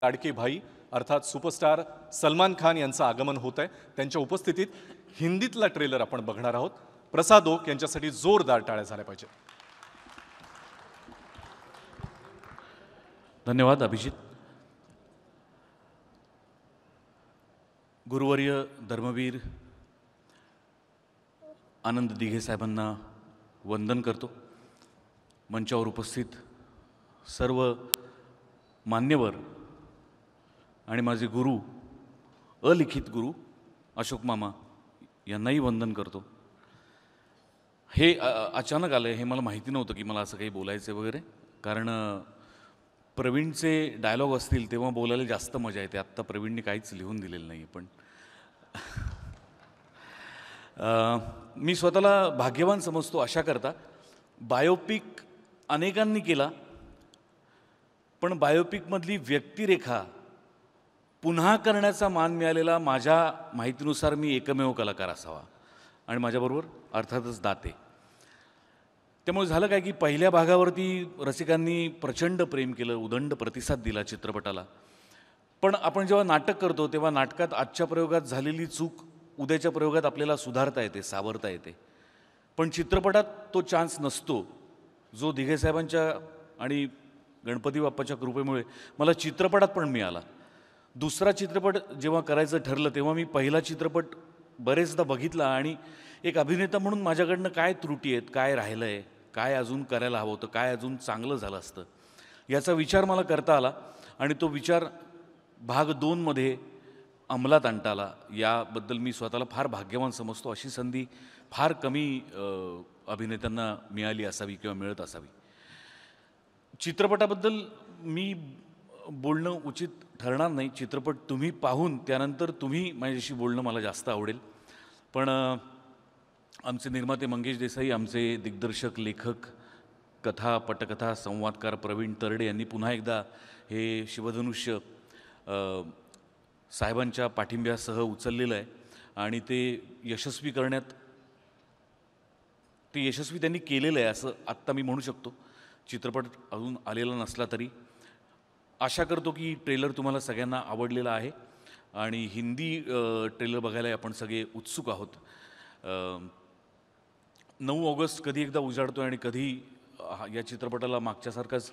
लाडके भाई अर्थात सुपरस्टार सलमान खान यांचं आगमन होत आहे। त्यांच्या उपस्थितीत हिंदीतला ट्रेलर आपण बघणार आहोत। प्रसाद ओक यांच्यासाठी जोरदार टाळ्या झाल्या पाहिजेत। धन्यवाद अभिजित। गुरुवर्य धर्मवीर आनंद दिघे साहेबांना वंदन करतो। मंचावर उपस्थित सर्व मान्यवर आणि माझे गुरु अलिखित गुरु अशोक मामा यांनाही वंदन करतो। हे अचानक आलं हे मला माहिती नव्हतं की मला असं काही बोलायचं वगैरे, कारण प्रवीणचे डायलॉग असतील तेव्हा बोलायला जास्त मजा येते। आत्ता प्रवीणने काहीच लिहून दिलेलं नाही, पण मी स्वतःला भाग्यवान समजतो अशा करता। बायोपिक अनेकांनी केला, पण बायोपिकमधली व्यक्तिरेखा पुन्हा करण्याचा मान मिळालेला माझ्या माहितीनुसार मी एकमेव कलाकार असावा, आणि माझ्याबरोबर अर्थातच दाते। त्यामुळे झालं काय की पहिल्या भागावरती रसिकांनी प्रचंड प्रेम केलं, उदंड प्रतिसाद दिला चित्रपटाला। पण आपण जेव्हा नाटक करतो तेव्हा नाटकात आजच्या प्रयोगात झालेली चूक उद्याच्या प्रयोगात आपल्याला सुधारता येते, सावरता येते। पण चित्रपटात तो चान्स नसतो, जो दिघे साहेबांच्या आणि गणपती बाप्पाच्या कृपेमुळे मला चित्रपटात पण मिळाला। दुसरा चित्रपट जेव्हा करायचं ठरलं तेव्हा मी पहिला चित्रपट बरेचदा बघितला, आणि एक अभिनेता म्हणून माझ्याकडनं काय त्रुटी आहेत, काय राहिलं आहे, काय अजून करायला हवं होतं, काय अजून चांगलं झालं असतं, याचा विचार मला करता आला। आणि तो विचार भाग 2मध्ये अंमलात आणता आला। याबद्दल मी स्वतःला फार भाग्यवान समजतो। अशी संधी फार कमी अभिनेत्यांना मिळाली असावी किंवा मिळत असावी। चित्रपटाबद्दल मी बोलणं उचित ठरणार नाही। चित्रपट तुम्ही पाहून त्यानंतर तुम्ही माझ्याशी बोलणं मला जास्त आवडेल। पण आमचे निर्माते मंगेश देसाई, आमचे दिग्दर्शक, लेखक, कथा पटकथा संवादकार प्रवीण तरडे यांनी पुन्हा एकदा हे शिवधनुष्य साहेबांच्या पाठिंब्यासह उचललेलं आहे, आणि ते यशस्वी करण्यात यशस्वी त्यांनी केलेलं आहे असं आत्ता मी म्हणू शकतो। चित्रपट अजून आलेला नसला तरी आशा करतो की ट्रेलर तुम्हाला सगळ्यांना आवडलेला आहे, आणि हिंदी ट्रेलर बघायला आपण सगळे उत्सुक आहोत। 9 ऑगस्ट कधी एकदा उजाडतो आणि कधी या चित्रपटाला मागच्यासारखाच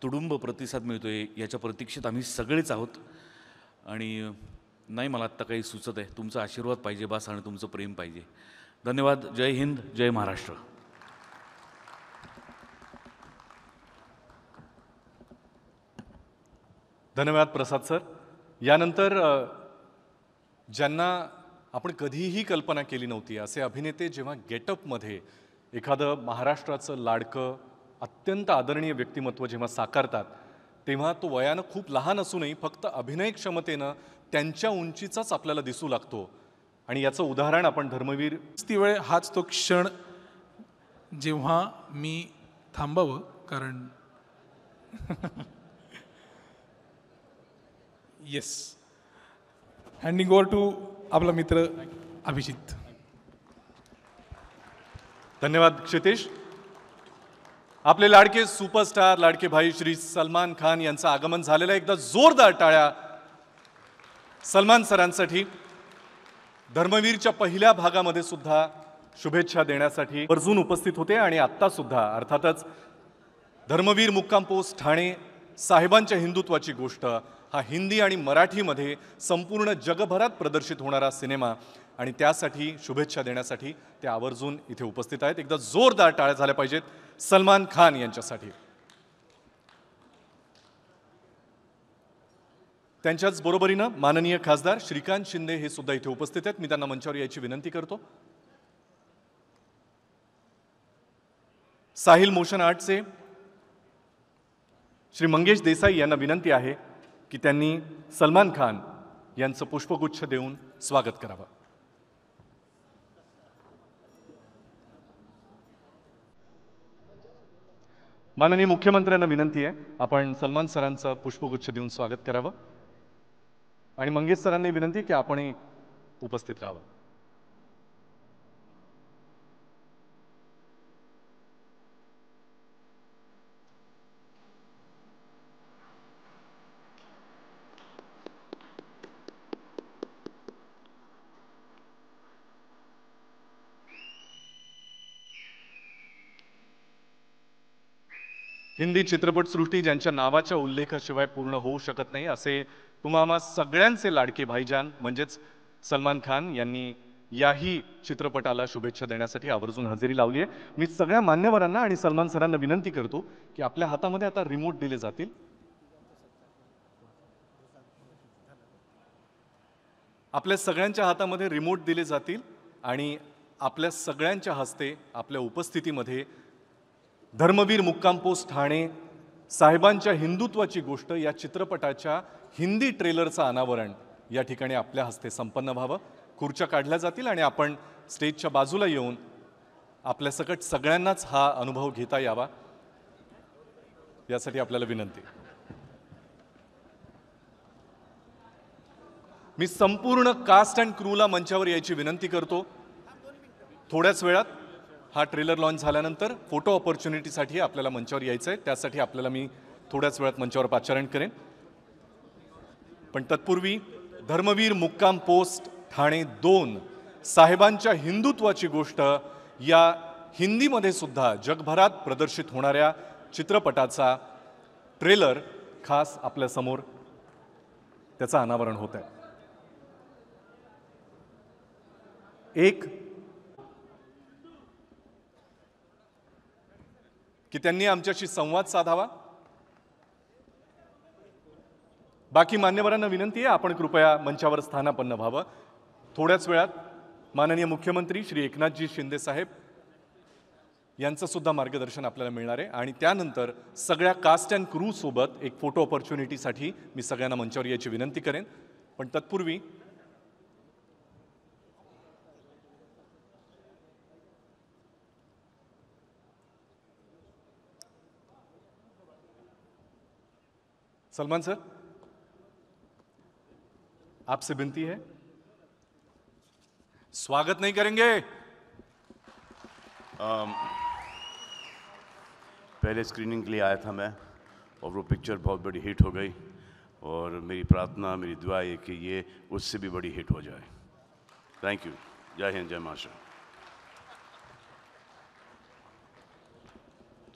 तुडुंब प्रतिसाद मिळतोय याच्या प्रतीक्षेत आम्ही सगळेच आहोत। आणि नाही, मला आत्ता काही सुचत आहे, तुमचा आशीर्वाद पाहिजे बस, आणि तुमचं प्रेम पाहिजे। धन्यवाद। जय हिंद, जय महाराष्ट्र। धन्यवाद प्रसाद सर। यानंतर ज्यांना आपण कधीही कल्पना केली नव्हती असे अभिनेते जेव्हा गेटअपमध्ये एखादं महाराष्ट्राचं लाडकं अत्यंत आदरणीय व्यक्तिमत्व जेव्हा साकारतात, तेव्हा तो वयानं खूप लहान असूनही फक्त अभिनय क्षमतेनं त्यांच्या उंचीचाच आपल्याला दिसू लागतो। आणि याचं उदाहरण आपण धर्मवीर ती वेळ हाच तो क्षण जेव्हा मी थांबावं, कारण येस, हँडिंग ओव्हर टू आपला मित्र अभिजित। धन्यवाद क्षितेश। आपले लाडके सुपरस्टार लाडके भाई श्री सलमान खान यांचं आगमन झालेलं आहे। एकदा जोरदार टाळ्या सलमान सरांसाठी। धर्मवीरच्या पहिल्या भागामध्ये सुद्धा शुभेच्छा देण्यासाठी वर्जून उपस्थित होते, आणि आत्ता सुद्धा अर्थातच धर्मवीर मुक्काम पोस्ट ठाणे साहेबांच्या हिंदुत्वाची गोष्ट हा हिंदी आणि मराठीमध्ये संपूर्ण जगभरात प्रदर्शित होणारा सिनेमा, आणि त्यासाठी शुभेच्छा देण्यासाठी ते आवर्जून इथे उपस्थित आहेत। एकदा जोरदार टाळ्या झाल्या पाहिजेत सलमान खान यांच्यासाठी। त्यांच्याच बरोबरीनं माननीय खासदार श्रीकांत शिंदे हे सुद्धा इथे उपस्थित आहेत। मी त्यांना मंचावर यायची विनंती करतो। साहिल मोशन आर्टचे श्री मंगेश देसाई यांना विनंती आहे की त्यांनी सलमान खान यांचं पुष्पगुच्छ देऊन स्वागत करावं। माननीय मुख्यमंत्र्यांना विनंती आहे आपण सलमान सरांचं पुष्पगुच्छ देऊन स्वागत करावं, आणि मंगेश सरांनी विनंती की आपणही उपस्थित राहावं। हिंदी चित्रपटसृष्टी ज्यांच्या नावाच्या उल्लेखाशिवाय पूर्ण होऊ शकत नाही असे तुम्हा सगळ्यांचे लाडके भाईजान म्हणजेच सलमान खान यांनी याही चित्रपटाला शुभेच्छा देण्यासाठी आवर्जून हजेरी लावली आहे. मी सगळ्या मान्यवरांना आणि सलमान सरांना विनंती करतो की आपल्या हातामध्ये आता रिमोट दिले जातील. आपल्या सगळ्यांच्या हातामध्ये रिमोट दिले जातील आणि आपल्या सगळ्यांच्या हस्ते आपल्या उपस्थितीमध्ये धर्मवीर मुक्काम पोस्ट ठाणे साहेबांच्या हिंदुत्वाची गोष्ट या चित्रपटाच्या हिंदी ट्रेलरचं अनावरण या ठिकाणी आपल्या हस्ते संपन्न व्हावं. खुर्च्या काढल्या जातील आणि आपण स्टेजच्या बाजूला येऊन आपल्या सकट सगळ्यांनाच हा अनुभव घेता यावा यासाठी आपल्याला विनंती. मी संपूर्ण कास्ट अँड क्रूला मंचावर यायची विनंती करतो. थोड्याच वेळात हा ट्रेलर लॉन्च झाल्यानंतर फोटो ऑपॉर्च्युनिटीसाठी आपल्याला मंचावर यायचं आहे. त्यासाठी आपल्याला मी थोड्याच वेळात मंचावर पाचारण करेन. पण तत्पूर्वी धर्मवीर मुक्काम पोस्ट ठाणे 2 साहेबांच्या हिंदुत्वाची गोष्ट या हिंदीमध्ये सुद्धा जगभरात प्रदर्शित होणाऱ्या चित्रपटाचा ट्रेलर खास आपल्यासमोर त्याचं अनावरण होत आहे. एक की त्यांनी आमच्याशी संवाद साधावा. बाकी मान्यवरांना विनंती आहे आपण कृपया मंचावर स्थानापन्न व्हावं. थोड्याच वेळात माननीय मुख्यमंत्री श्री एकनाथजी शिंदे साहेब यांचं सुद्धा मार्गदर्शन आपल्याला मिळणार आहे आणि त्यानंतर सगळ्या कास्ट अँड क्रू सोबत एक फोटो ऑपॉर्च्युनिटीसाठी मी सगळ्यांना मंचावर यायची विनंती करेन. पण तत्पूर्वी सलमान सर, आपसे विनती है, स्वागत नहीं करेंगे? पहले स्क्रीनिंग के लिए आया था मैं और वो पिक्चर बहुत बड़ी हिट हो गई और मेरी प्रार्थना मेरी दुआ है कि ये उससे भी बड़ी हिट हो जाए. Thank you. जय हिंद, जय महाराष्ट्र.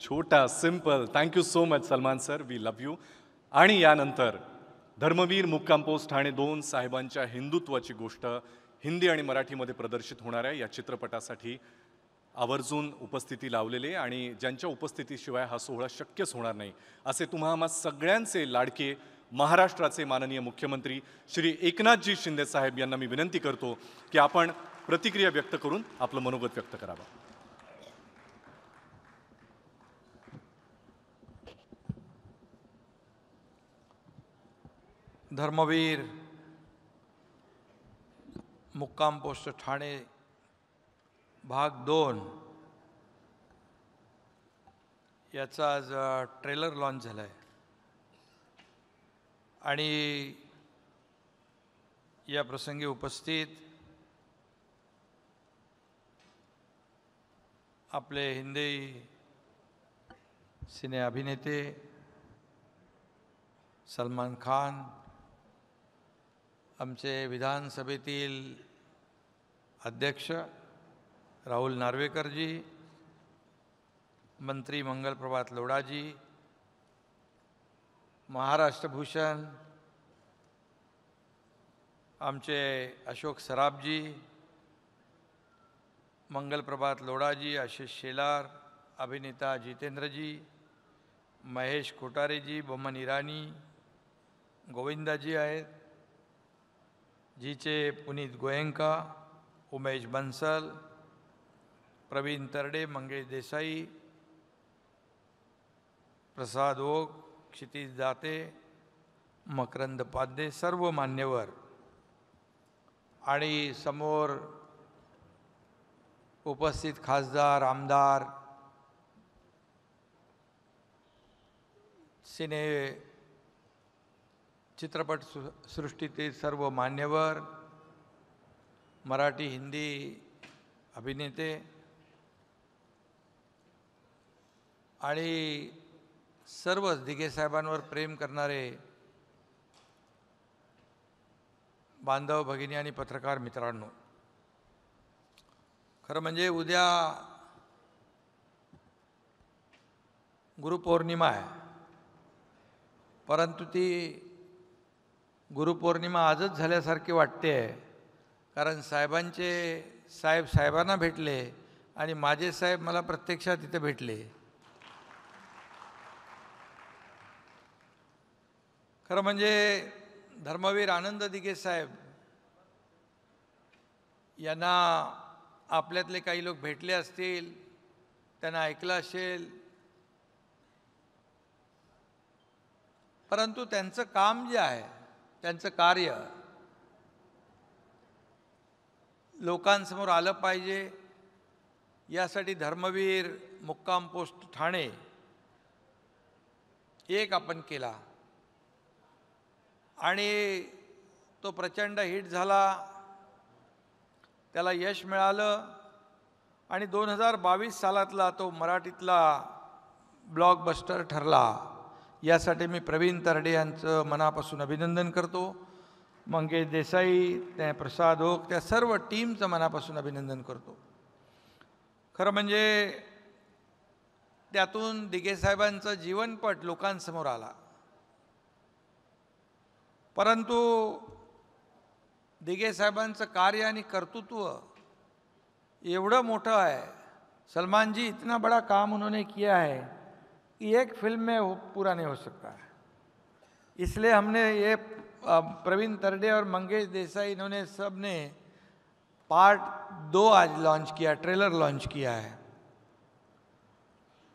छोटा simple. Thank you so much Salman sir, we love you. आणि यानंतर धर्मवीर मुक्काम पोस्ट ठाणे 2 साहेबांच्या हिंदुत्वाची गोष्ट हिंदी आणि मराठीमध्ये प्रदर्शित होणाऱ्या या चित्रपटासाठी आवर्जून उपस्थिती लावलेले आणि ज्यांच्या उपस्थितीशिवाय हा सोहळा शक्यच होणार नाही असे तुम्हा सगळ्यांचे लाडके महाराष्ट्राचे माननीय मुख्यमंत्री श्री एकनाथजी शिंदे साहेब यांना मी विनंती करतो की आपण प्रतिक्रिया व्यक्त करून आपलं मनोगत व्यक्त करावं. धर्मवीर मुक्काम पोस्ट ठाणे भाग 2 याचा आज ट्रेलर लॉन्च झाला आहे आणि या प्रसंगी उपस्थित आपले हिंदी सिने अभिनेते सलमान खान, आमचे विधानसभेतील अध्यक्ष राहुल नार्वेकरजी, मंत्री मंगलप्रभात लोढाजी, महाराष्ट्र भूषण आमचे अशोक सराबजी, मंगलप्रभात लोढाजी, आशिष शेलार, अभिनेता जितेंद्रजी, महेश कोठारेजी, बमन इराणी, गोविंदाजी आहेत, जीचे पुनीत गोयंका, उमेश बन्सल, प्रवीण तरडे, मंगेश देसाई, प्रसाद ओक, क्षितिज दाते, मकरंद पाध्ये, सर्व मान्यवर आणि समोर उपस्थित खासदार, आमदार, सिने चित्रपट सृष्टीतील सर्व मान्यवर, मराठी हिंदी अभिनेते आणि सर्वच दिघे साहेबांवर प्रेम करणारे बांधव भगिनी आणि पत्रकार मित्रांनो, खरं म्हणजे उद्या गुरुपौर्णिमा आहे, परंतु ती गुरुपौर्णिमा आजच झाल्यासारखी वाटते आहे, कारण साहेबांना भेटले आणि माझे साहेब मला प्रत्यक्षात तिथे भेटले. खरं म्हणजे धर्मवीर आनंद दिघे साहेब यांना आपल्यातले काही लोक भेटले असतील, त्यांना ऐकलं असेल, परंतु त्यांचं काम जे आहे, त्यांचं कार्य लोकांसमोर आलं पाहिजे यासाठी धर्मवीर मुक्काम पोस्ट ठाणे एक आपण केला आणि तो प्रचंड हिट झाला, त्याला यश मिळालं आणि 2022 सालातला तो मराठीतला ब्लॉकबस्टर ठरला. यासाठी मी प्रवीण तरडे यांचं मनापासून अभिनंदन करतो. मंगेश देसाई, त्या प्रसाद ओक, त्या सर्व टीमचं मनापासून अभिनंदन करतो. खरं म्हणजे त्यातून दिघे साहेबांचं जीवनपट लोकांसमोर आला, परंतु दिघे साहेबांचं कार्य आणि कर्तृत्व एवढं मोठं है. सलमान जी, इतना बड़ा काम उन्होंने किया है कि एक फिल्म में वो पूरा नहीं हो सकता है. इसलिए हमने ये प्रवीण तरडे और मंगेश देसाई, इन्होंने सब ने पार्ट 2 आज लॉन्च किया, ट्रेलर लॉन्च किया है.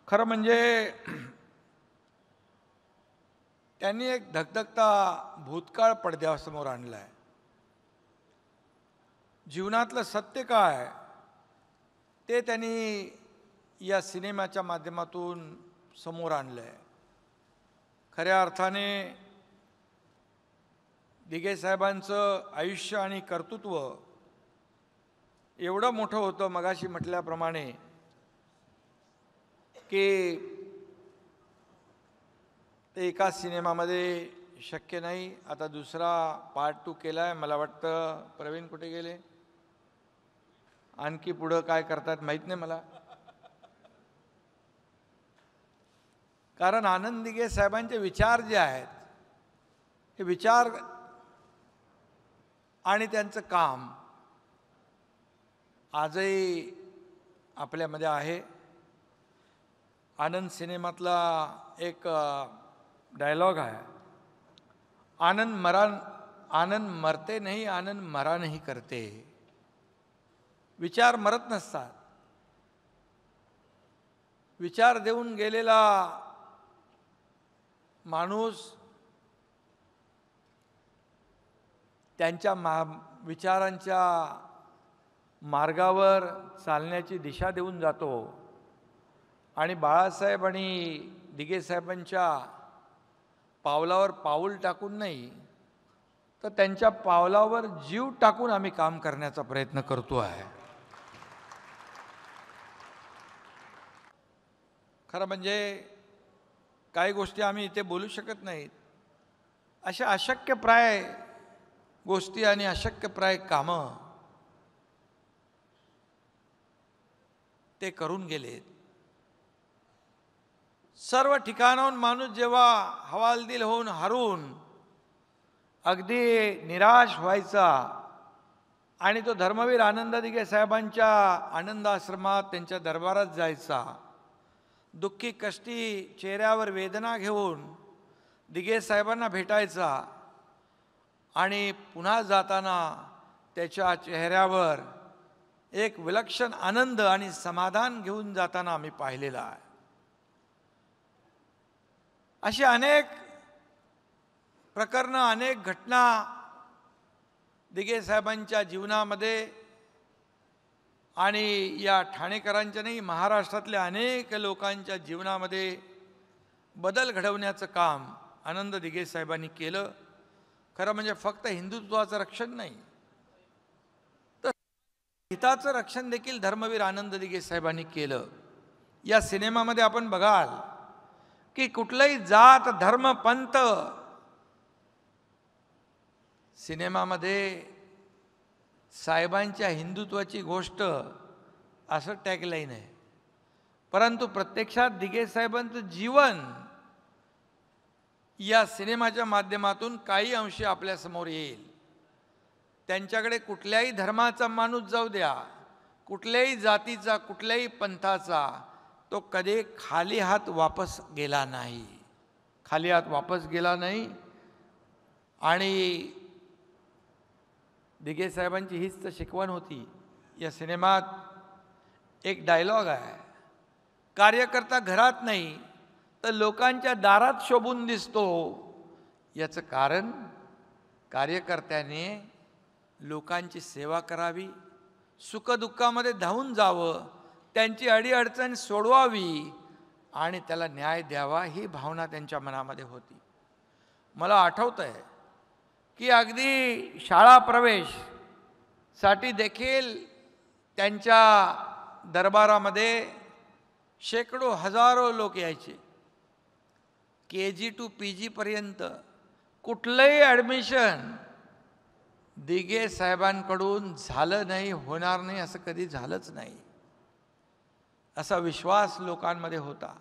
खरं म्हणजे त्यांनी एक धगधगता भूतकाळ पडद्यासमोर आणला आहे. जीवनातलं सत्य काय ते त्यांनी या सिनेमाच्या माध्यमातून समोर आणलं आहे. खऱ्या अर्थाने दिघे साहेबांचं आयुष्य आणि कर्तृत्व एवढं मोठं होतं, मगाशी म्हटल्याप्रमाणे, की ते एका सिनेमामध्ये शक्य नाही. आता दुसरा पार्ट 2 केला आहे. मला वाटतं प्रवीण कुठे गेले, आणखी पुढं काय करतात माहीत नाही मला. कारण आनंद दिघे साहेबांचे विचार जे आहेत, हे विचार आणि त्यांचं काम आजही आपल्यामध्ये आहे. आनंद सिनेमातला एक डायलॉग आहे, आनंद मरते नहीं, आनंद मरा नहीं करते. विचार मरत नसतात. विचार देऊन गेलेला माणूस त्यांच्या विचारांच्या मार्गावर चालण्याची दिशा देऊन जातो. आणि बाळासाहेब आणि दिघे साहेबांच्या पावलावर पाऊल टाकून नाही, तर त्यांच्या पावलावर जीव टाकून आम्ही काम करण्याचा प्रयत्न करतो आहे. खरं म्हणजे काही गोष्टी आम्ही इथे बोलू शकत नाहीत. अशा अशक्यप्राय गोष्टी आणि अशक्यप्राय कामं ते करून गेलेत. सर्व ठिकाणाहून माणूस जेव्हा हवालदिल होऊन हरून अगदी निराश व्हायचा आणि तो धर्मवीर आनंद दिघे साहेबांच्या आनंद आश्रमात, त्यांच्या दरबारात जायचा. दुःखी कष्टी चेहऱ्यावर वेदना घेऊन दिघे साहेबांना भेटायचा आणि पुन्हा जाताना त्याच्या चेहऱ्यावर एक विलक्षण आनंद आणि समाधान घेऊन जाताना आम्ही पाहिलेला आहे. अशी अनेक प्रकरणं, अनेक घटना दिघे साहेबांच्या जीवनामध्ये आणि या ठाणेकरांच्या नाही, महाराष्ट्रातल्या अनेक लोकांच्या जीवनामध्ये बदल घडवण्याचं काम आनंद दिघे साहेबांनी केलं. खरं म्हणजे फक्त हिंदुत्वाचं रक्षण नाही, तर हिताचं रक्षण देखील धर्मवीर आनंद दिघे साहेबांनी केलं. या सिनेमामध्ये आपण बघाल की कुठलंही जात, धर्म, पंथ सिनेमामध्ये साहेबांच्या हिंदुत्वाची गोष्ट असं टॅगलाईन आहे. परंतु प्रत्यक्षात दिघे साहेबांचं जीवन या सिनेमाच्या माध्यमातून काही अंशी आपल्यासमोर येईल. त्यांच्याकडे कुठल्याही धर्माचा माणूस जाऊ द्या, कुठल्याही जातीचा, कुठल्याही पंथाचा, तो कधी खाली हात वापस गेला नाही. खाली हात वापस गेला नाही. आणि दिघे साहेबांची हीच तर शिकवण होती. या सिनेमात एक डायलॉग आहे, कार्यकर्ता घरात नाही तर लोकांच्या दारात शोभून दिसतो. याचं कारण कार्यकर्त्याने लोकांची सेवा करावी, सुखदुःखामध्ये धावून जावं, त्यांची अडीअडचण सोडवावी आणि त्याला न्याय द्यावा, ही भावना त्यांच्या मनामध्ये होती. मला आठवतं आहे की अगदी शाळा प्रवेशसाठी देखील त्यांच्या दरबारामध्ये शेकडो हजारो लोक यायचे. KG to PG पर्यंत कुठलंही ॲडमिशन दिघे साहेबांकडून झालं नाही, होणार नाही, असं कधी झालंच नाही, असा विश्वास लोकांमध्ये होता.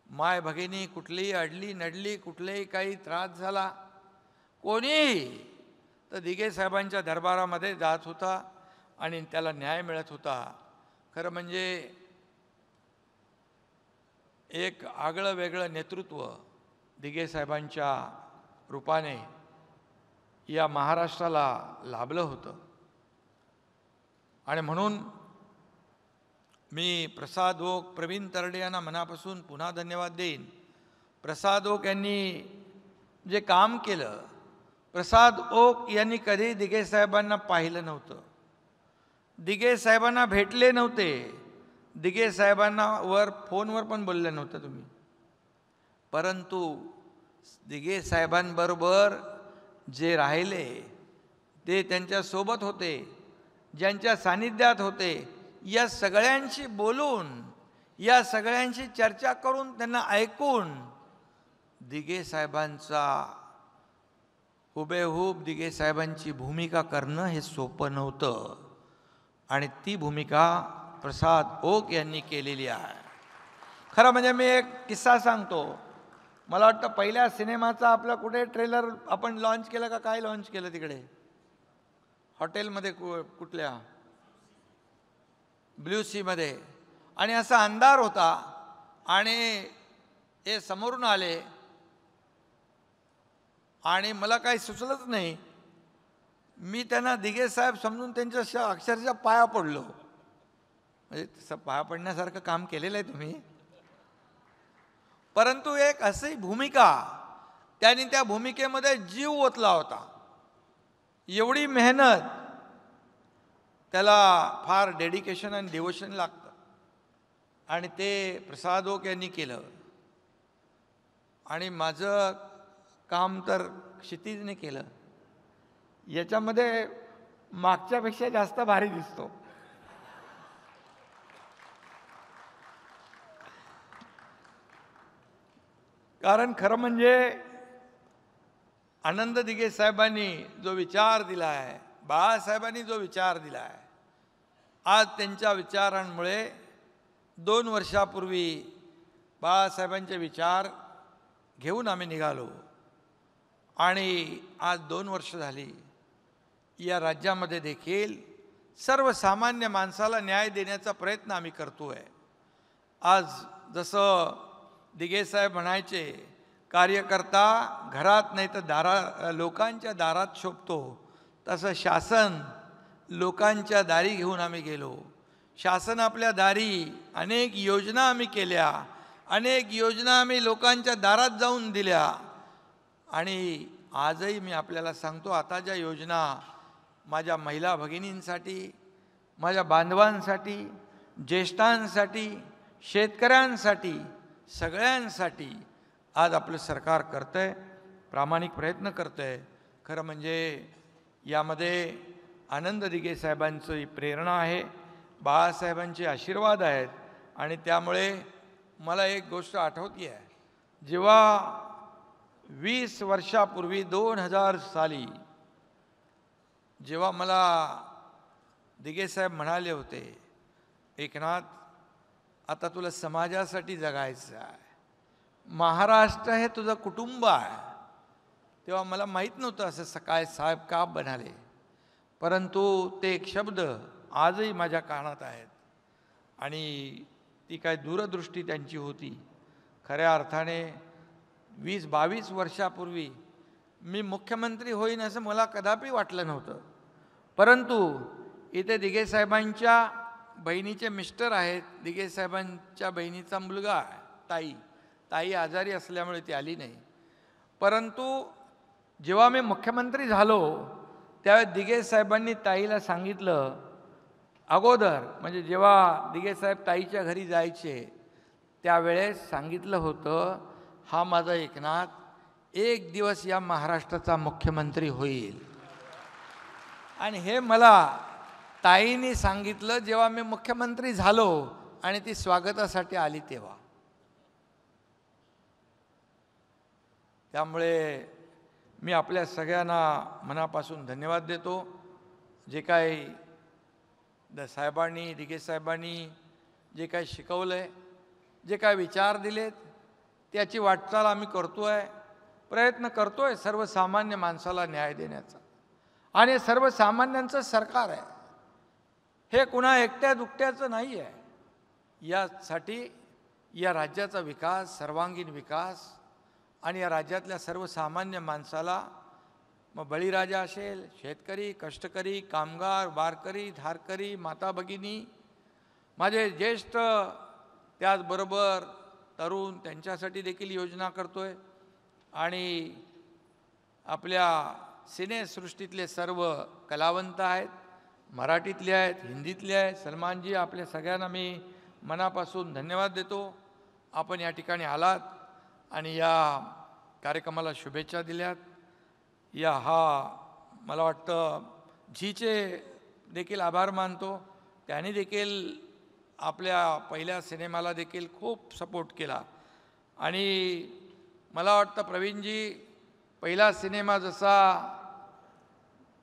माय भगिनी कुठलीही अडली नडली, कुठलेही काही त्रास झाला, कोणीही तर दिघे साहेबांच्या दरबारामध्ये जात होता आणि त्याला न्याय मिळत होता. खरं म्हणजे एक आगळं वेगळं नेतृत्व दिघे साहेबांच्या रूपाने या महाराष्ट्राला लाभलं होतं. आणि म्हणून मी प्रसाद ओक, प्रवीण तरडे यांना मनापासून पुन्हा धन्यवाद देईन. प्रसाद ओक यांनी जे काम केलं, प्रसाद ओक यांनी कधी दिघे साहेबांना पाहिलं नव्हतं, दिघे साहेबांना भेटले नव्हते, दिघे साहेबांना फोनवर पण बोलले नव्हतं तुम्ही. परंतु दिघे साहेबांबरोबर जे राहिले ते त्यांच्यासोबत होते, ज्यांच्या सानिध्यात होते, या सगळ्यांशी बोलून, या सगळ्यांशी चर्चा करून, त्यांना ऐकून दिघे साहेबांचा हुबेहूब दिघे साहेबांची भूमिका करणं हे सोपं नव्हतं. आणि ती भूमिका प्रसाद ओक यांनी केलेली आहे. खरं म्हणजे मी एक किस्सा सांगतो. मला वाटतं पहिल्या सिनेमाचा आपला कुठे ट्रेलर आपण लॉन्च केलं का, काय लॉन्च केलं तिकडे हॉटेलमध्ये, कुठल्या ब्ल्यू सीमध्ये. आणि असा अंधार होता आणि हे समोरून आले आणि मला काही सुचलंच नाही. मी त्यांना दिघे साहेब समजून त्यांच्या अक्षरशः पाया पडलो. म्हणजे तसं पाया पडण्यासारखं काम केलेलं आहे तुम्ही, परंतु एक अशी भूमिका, त्यांनी त्या भूमिकेमध्ये जीव ओतला होता. एवढी मेहनत, त्याला फार डेडिकेशन आणि डिवोशन लागतं. आणि ते प्रसाद ओक यांनी केलं. आणि माझं काम तर क्षितिजने केलं. याच्यामध्ये मागच्यापेक्षा जास्त भारी दिसतो. कारण खरं म्हणजे आनंद दिघे साहेबांनी जो विचार दिला आहे, बाळासाहेबांनी जो विचार दिला आहे, आज त्यांच्या विचारांमुळे 2 वर्षापूर्वी बाळासाहेबांचे विचार घेऊन आम्ही निघालो. आणि आज 2 वर्ष झाली. या राज्यामध्ये देखील सर्वसामान्य माणसाला न्याय देण्याचा प्रयत्न आम्ही करतो आहे. आज जसं दिघे साहेब म्हणायचे, कार्यकर्ता घरात नाही तर लोकांच्या दारात शोभतो, तसं शासन लोकांच्या दारी घेऊन आम्ही गेलो. शासन आपल्या दारी अनेक योजना आम्ही केल्या, अनेक योजना आम्ही लोकांच्या दारात जाऊन दिल्या. आणि आजही मी आपल्याला सांगतो, आता ज्या योजना माझ्या महिला भगिनींसाठी, माझ्या बांधवांसाठी, ज्येष्ठांसाठी, शेतकऱ्यांसाठी, सगळ्यांसाठी आज आपलं सरकार करतं आहे, प्रामाणिक प्रयत्न करतं आहे. खरं म्हणजे यामध्ये आनंद दिघे साहेबांची प्रेरणा आहे, बाळासाहेबांचे आशीर्वाद आहेत. आणि त्यामुळे मला एक गोष्ट आठवते आहे, जेव्हा 20 वर्षापूर्वी 2000 साली जेव्हा मला दिघे साहेब म्हणाले होते, एकनाथ आता तुला समाजासाठी जगायचं आहे, महाराष्ट्र हे तुझं कुटुंब आहे. तेव्हा मला माहीत नव्हतं असं सकाळ साहेब का बनाले, परंतु ते एक शब्द आजही माझ्या कानात आहेत आणि ती काय दूरदृष्टी त्यांची होती. खऱ्या अर्थाने 20-22 वर्षापूर्वी मी मुख्यमंत्री होईन असं मला कदापि वाटलं नव्हतं, परंतु इथे दिघे साहेबांच्या बहिणीचे मिस्टर आहेत, दिघे साहेबांच्या बहिणीचा मुलगा आहे, ताई आजारी असल्यामुळे ती आली नाही. परंतु जेव्हा मी मुख्यमंत्री झालो त्यावेळेस दिघे साहेबांनी ताईला सांगितलं, अगोदर म्हणजे जेव्हा दिघे साहेब ताईच्या घरी जायचे त्यावेळेस सांगितलं होतं, हा माझा एकनाथ एक दिवस या महाराष्ट्राचा मुख्यमंत्री होईल. आणि हे मला ताईंनी सांगितलं जेव्हा मी मुख्यमंत्री झालो आणि ती स्वागतासाठी आली तेव्हा. त्यामुळे मी आपल्या सगळ्यांना मनापासून धन्यवाद देतो. जे काही साहेबांनी, दिघे साहेबांनी जे काही शिकवलं आहे, जे काय विचार दिलेत, त्याची वाटचाल आम्ही करतो आहे, प्रयत्न करतो आहे सर्वसामान्य माणसाला न्याय देण्याचा. आणि सर्वसामान्यांचं सरकार आहे, हे कुणा एकट्या दुकट्याचं नाही आहे. यासाठी या राज्याचा विकास, सर्वांगीण विकास आणि या राज्यातल्या सर्वसामान्य माणसाला, मग बळीराजा असेल, शेतकरी, कष्टकरी, कामगार, वारकरी, धारकरी, माता भगिनी, माझे ज्येष्ठ, त्याचबरोबर तरुण, त्यांच्यासाठी देखील योजना करतो आहे. आणि आपल्या सिनेसृष्टीतले सर्व कलावंत आहेत, मराठीतले आहेत, हिंदीतले आहेत. सलमानजी, आपल्या सगळ्यांना मी मनापासून धन्यवाद देतो. आपण या ठिकाणी आलात आणि या कार्यक्रमाला शुभेच्छा दिल्यात. मला वाटतं झीचे देखील आभार मानतो, त्यांनी देखील आपल्या पहिल्या सिनेमाला देखील खूप सपोर्ट केला. आणि मला वाटतं प्रवीणजी, पहिला सिनेमा जसा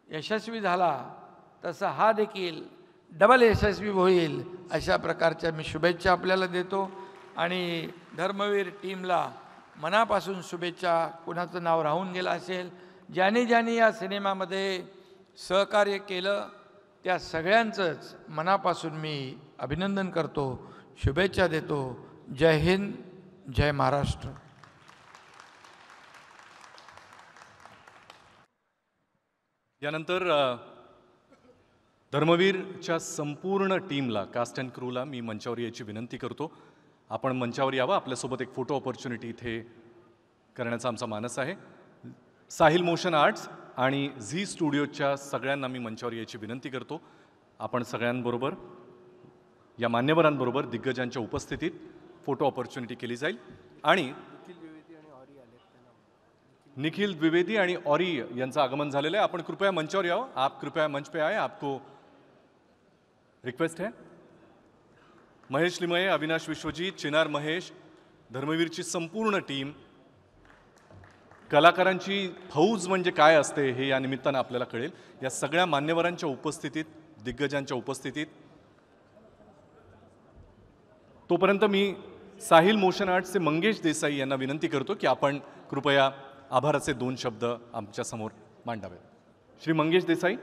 यशस्वी झाला तसा हा देखील डबल यशस्वी होईल, अशा प्रकारच्या मी शुभेच्छा आपल्याला देतो. आणि धर्मवीर टीमला मनापासून शुभेच्छा. कुणाचं नाव राहून गेलं असेल, ज्यांनी या सिनेमामध्ये सहकार्य केलं त्या सगळ्यांचंच मनापासून मी अभिनंदन करतो, शुभेच्छा देतो. जय हिंद, जय महाराष्ट्र. यानंतर धर्मवीरच्या संपूर्ण टीमला, कास्ट अँड क्रूला मी मंचावर यायची विनंती करतो. आपण मंचावर यावं. आपल्यासोबत एक फोटो ऑपॉर्च्युनिटी इथे करण्याचा आमचा मानस आहे. साहिल मोशन आर्ट्स आणि झी स्टुडिओच्या सगळ्यांना मी मंचावर यायची विनंती करतो. आपण सगळ्यांबरोबर, या मान्यवरांबरोबर दिग्गजांच्या उपस्थितीत फोटो ऑपॉर्च्युनिटी केली जाईल. आणि निखिल द्विवेदी आणि ऑरी यांचं आगमन झालेलं आहे. आपण कृपया मंचावर यावं. आप कृपया मंच पे आए, आपको रिक्वेस्ट है. महेश लिमये, अविनाश विश्वजीत, चिनार महेश, धर्मवीरची संपूर्ण टीम, कलाकारांची फौज म्हणजे काय असते हे या निमित्तानं आपल्याला कळेल. या सगळ्या मान्यवरांच्या उपस्थितीत, दिग्गजांच्या उपस्थितीत, तोपर्यंत मी साहिल मोशन आर्ट्सचे मंगेश देसाई यांना विनंती करतो की आपण कृपया आभाराचे 2 शब्द आमच्यासमोर मांडावेत. श्री मंगेश देसाई.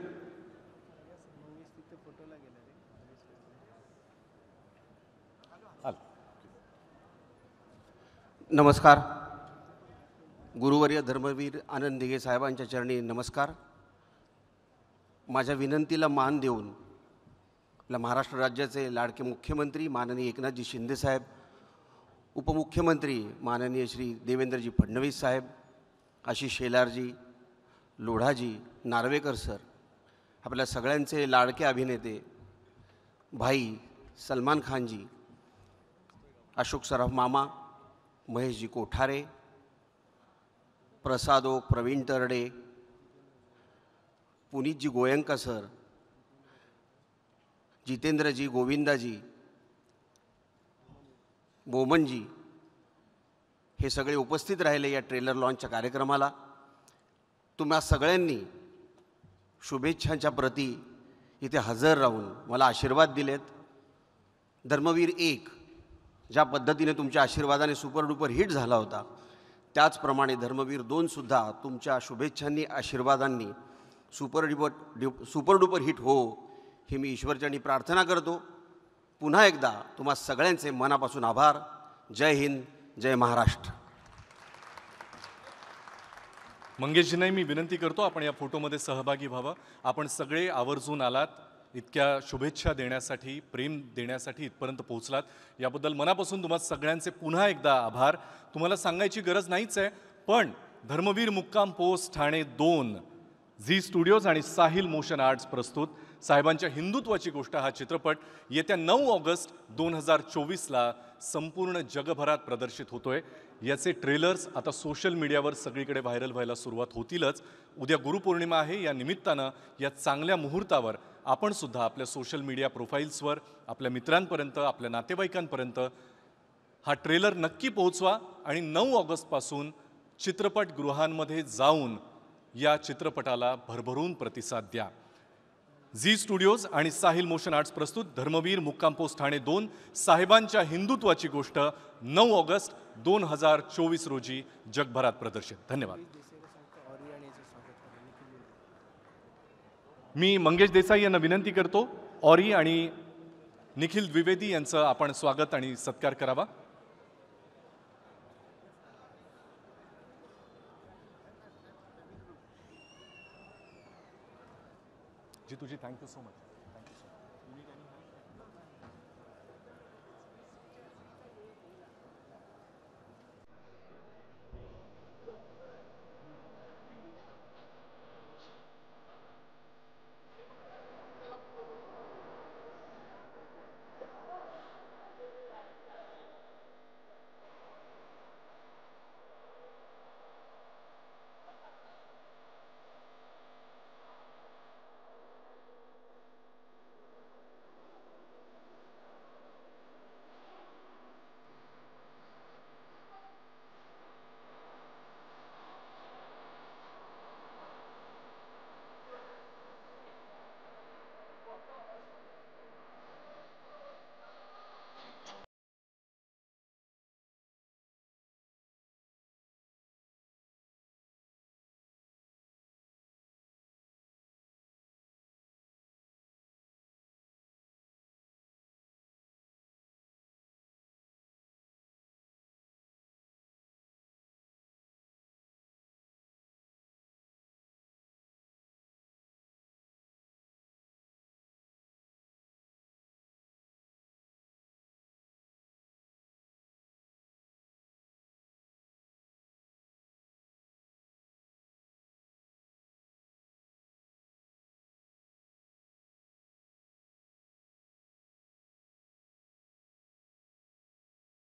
नमस्कार. गुरुवर्य धर्मवीर आनंद दिघे साहेबांच्या चरणी नमस्कार. माझ्या विनंतीला मान देऊन आपल्या महाराष्ट्र राज्याचे लाडके मुख्यमंत्री माननीय एकनाथजी शिंदे साहेब, उपमुख्यमंत्री माननीय श्री देवेंद्रजी फडणवीस साहेब, आशिष शेलारजी, लोढाजी, नार्वेकर सर, आपल्या सगळ्यांचे लाडके अभिनेते भाई सलमान खानजी, अशोक सराफ मामा, महेशजी कोठारे, प्रसाद ओक, प्रवीण तरडे, पुनीतजी गोयंका सर, जितेंद्रजी, गोविंदाजी, बोमनजी, हे सगळे उपस्थित राहिले या ट्रेलर लॉन्चच्या कार्यक्रमाला. तुम्हा सगळ्यांनी शुभेच्छांच्या प्रती इथे हजर राहून मला आशीर्वाद दिलेत. धर्मवीर 1 ज्या पद्धतीने तुमच्या आशीर्वादाने सुपर डुपर हिट झाला होता, त्याचप्रमाणे धर्मवीर 2 सुद्धा तुमच्या शुभेच्छांनी आशीर्वादांनी सुपर डुपर हिट हो ही मी ईश्वरचरणी प्रार्थना करतो. पुन्हा एकदा तुम्हा सगळ्यांचे मनापासून आभार. जय हिंद, जय महाराष्ट्र. मंगेशजींनाही मी विनंती करतो आपण या फोटोमध्ये सहभागी व्हावं. आपण सगळे आवर्जून आलात, इतक्या शुभेच्छा देण्यासाठी, प्रेम देण्यासाठी इथपर्यंत पोहोचलात, याबद्दल मनापासून तुम्हा सगळ्यांचे पुन्हा एकदा आभार. तुम्हाला सांगायची गरज नाहीच आहे, पण धर्मवीर मुक्काम पोस्ट ठाणे 2, झी स्टुडिओज आणि साहिल मोशन आर्ट्स प्रस्तुत साहेबांच्या हिंदुत्वाची गोष्ट हा चित्रपट येत्या 9 ऑगस्ट 2024ला संपूर्ण जगभरात प्रदर्शित होतोय. याचे ट्रेलर्स आता सोशल मीडियावर सगळीकडे व्हायरल व्हायला सुरुवात होतीलच. उद्या गुरुपौर्णिमा आहे, या निमित्तानं या चांगल्या मुहूर्तावर आपण सुद्धा आपल्या सोशल मीडिया प्रोफाईल्सवर आपल्या मित्रांपर्यंत, आपल्या नातेवाईकांपर्यंत हा ट्रेलर नक्की पोहोचवा आणि 9 ऑगस्टपासून चित्रपटगृहांमध्ये जाऊन या चित्रपटाला भरभरून प्रतिसाद द्या. झी स्टुडिओज आणि साहिल मोशन आर्ट्स प्रस्तुत धर्मवीर मुक्काम पोस्ट ठाणे 2 साहेबांच्या हिंदुत्वाची गोष्ट 9 ऑगस्ट 2024 रोजी जगभरात प्रदर्शित. धन्यवाद. मी मंगेश देसाई यांना विनंती करतो, ऑरी आणि निखिल द्विवेदी यांचं आपण स्वागत आणि सत्कार करावा. जी तुझी थँक्यू सो मच.